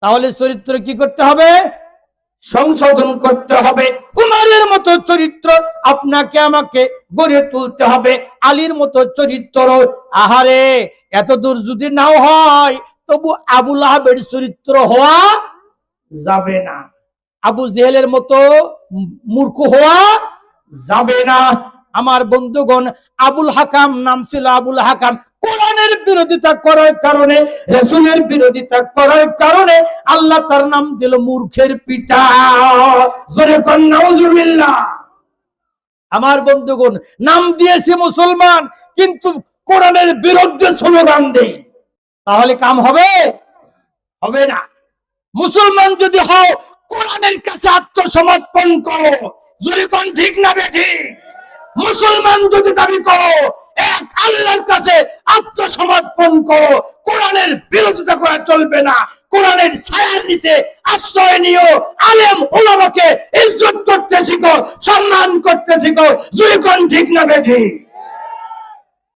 তাহলে চরিত্র কি করতে হবে? সংশোধন করতে হবে। উমরের মতো চরিত্র আপনাকে আমাকে গড়ে তুলতে হবে। আলীর মতো চরিত্র, আহারে এত দূর যদি নাও হয় তবু আবু লাহাবের চরিত্র হওয়া যাবে না, আবু জেহেলের মতো মূর্খ হওয়া যাবে না। আমার বন্ধুগণ, আবুল হাকাম নাম ছিল আবুল হাকাম। কোরআনের বিরোধিতা করার কারণে, রাসূলের বিরোধিতা করার কারণে আল্লাহ তার নাম দিল মূর্খের পিতা। জোরে কোন নাউজুবিল্লাহ। আমার বন্ধুগণ, নাম দিয়েছে মুসলমান কিন্তু কোরআনের বিরুদ্ধে স্লোগান দেই, তাহলে কাম হবে? হবে না। মুসলমান যদি হও কোরআনের কাছে আত্মসমর্পণ করো। জোরে কোন ঠিক না বেঠিক? মুসলমান যদি দাবি করো এক আল্লাহর কাছে আত্মসমর্পণ করো, কোরআনের বিরোধিতা করা চলবে না। কোরআনের ছায়ার নিচে আশ্রয় নিও, আলেম ওলামাকে ইজ্জত করতে শিখো, সম্মান করতে শিখো। জোরে কোন ঠিক না বেঠিক?